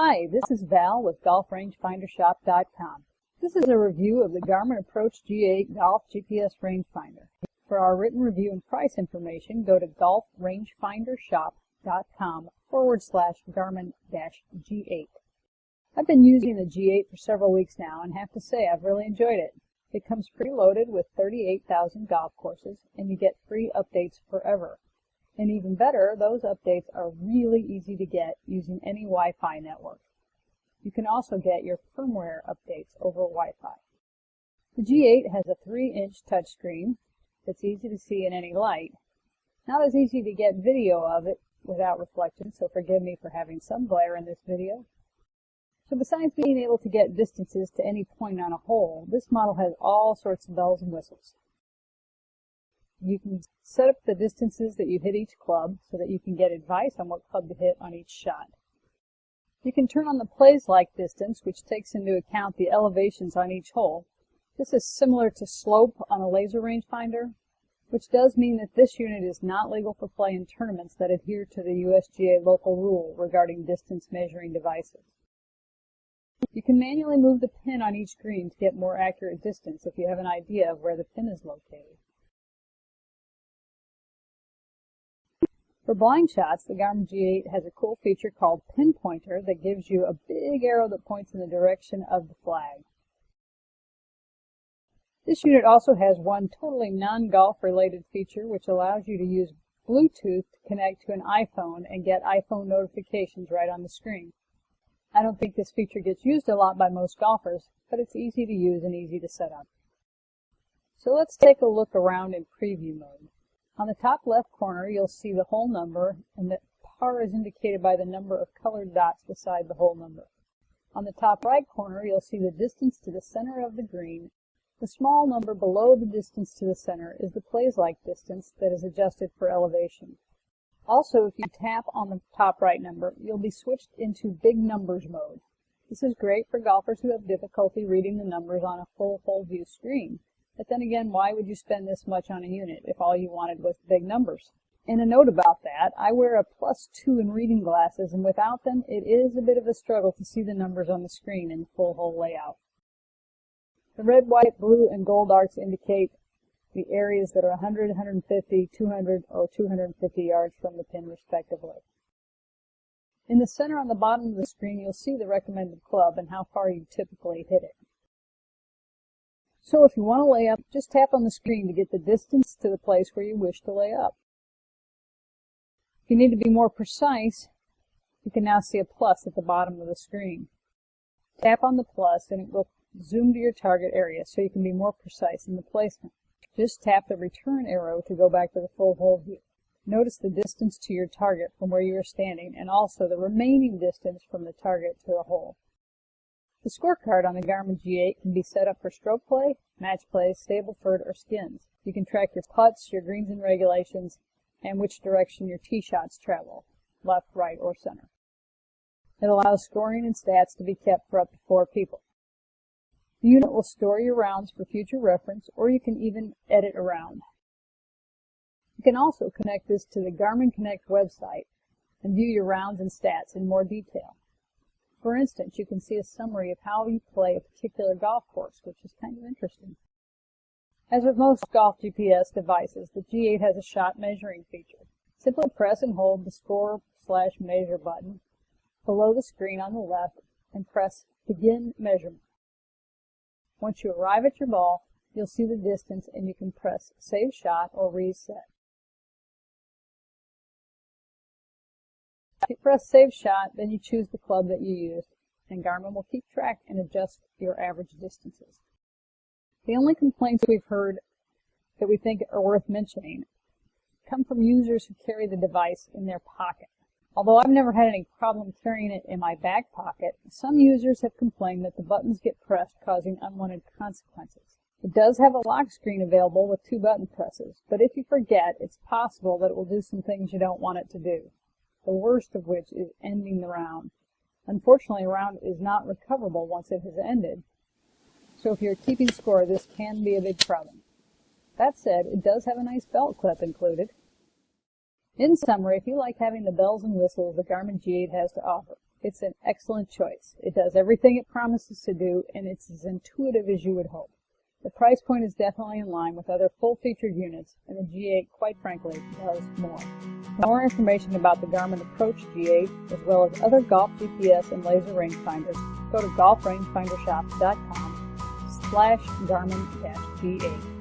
Hi, this is Val with GolfRangefinderShop.com. This is a review of the Garmin Approach G8 Golf GPS Rangefinder. For our written review and price information, go to GolfRangefinderShop.com/Garmin-G8. I've been using the G8 for several weeks now and have to say I've really enjoyed it. It comes preloaded with 38,000 golf courses and you get free updates forever. And even better, those updates are really easy to get using any Wi-Fi network. You can also get your firmware updates over Wi-Fi. The G8 has a 3-inch touchscreen that's easy to see in any light. Not as easy to get video of it without reflection, so forgive me for having some glare in this video. So besides being able to get distances to any point on a hole, this model has all sorts of bells and whistles. You can set up the distances that you hit each club so that you can get advice on what club to hit on each shot. You can turn on the plays-like distance, which takes into account the elevations on each hole. This is similar to slope on a laser rangefinder, which does mean that this unit is not legal for play in tournaments that adhere to the USGA local rule regarding distance measuring devices. You can manually move the pin on each green to get more accurate distance if you have an idea of where the pin is located. For blind shots, the Garmin G8 has a cool feature called Pin Pointer that gives you a big arrow that points in the direction of the flag. This unit also has one totally non-golf related feature which allows you to use Bluetooth to connect to an iPhone and get iPhone notifications right on the screen. I don't think this feature gets used a lot by most golfers, but it's easy to use and easy to set up. So let's take a look around in preview mode. On the top left corner, you'll see the hole number, and the par is indicated by the number of colored dots beside the hole number. On the top right corner, you'll see the distance to the center of the green. The small number below the distance to the center is the plays-like distance that is adjusted for elevation. Also, if you tap on the top right number, you'll be switched into big numbers mode. This is great for golfers who have difficulty reading the numbers on a full hole view screen. But then again, why would you spend this much on a unit if all you wanted was big numbers? And a note about that, I wear a +2 in reading glasses, and without them, it is a bit of a struggle to see the numbers on the screen in the full hole layout. The red, white, blue, and gold arcs indicate the areas that are 100, 150, 200, or 250 yards from the pin respectively. In the center on the bottom of the screen, you'll see the recommended club and how far you typically hit it. So if you want to lay up, just tap on the screen to get the distance to the place where you wish to lay up. If you need to be more precise, you can now see a plus at the bottom of the screen. Tap on the plus and it will zoom to your target area so you can be more precise in the placement. Just tap the return arrow to go back to the full hole view. Notice the distance to your target from where you are standing and also the remaining distance from the target to the hole. The scorecard on the Garmin G8 can be set up for stroke play, match play, Stableford, or skins. You can track your putts, your greens and regulations, and which direction your tee shots travel, left, right, or center. It allows scoring and stats to be kept for up to 4 people. The unit will store your rounds for future reference, or you can even edit a round. You can also connect this to the Garmin Connect website and view your rounds and stats in more detail. For instance, you can see a summary of how you play a particular golf course, which is kind of interesting. As with most golf GPS devices, the G8 has a shot measuring feature. Simply press and hold the score/measure button below the screen on the left and press Begin Measurement. Once you arrive at your ball, you'll see the distance and you can press Save Shot or Reset. If you press Save Shot, then you choose the club that you used, and Garmin will keep track and adjust your average distances. The only complaints we've heard that we think are worth mentioning come from users who carry the device in their pocket. Although I've never had any problem carrying it in my back pocket, some users have complained that the buttons get pressed, causing unwanted consequences. It does have a lock screen available with 2 button presses, but if you forget, it's possible that it will do some things you don't want it to do. The worst of which is ending the round. Unfortunately, a round is not recoverable once it has ended, so if you're keeping score, this can be a big problem. That said, it does have a nice belt clip included. In summary, if you like having the bells and whistles the Garmin G8 has to offer, It's an excellent choice. It does everything it promises to do, and it's as intuitive as you would hope. The price point is definitely in line with other full-featured units, and the G8, quite frankly, does more. For more information about the Garmin Approach G8, as well as other golf GPS and laser rangefinders, go to GolfRangefinderShop.com/Garmin-G8.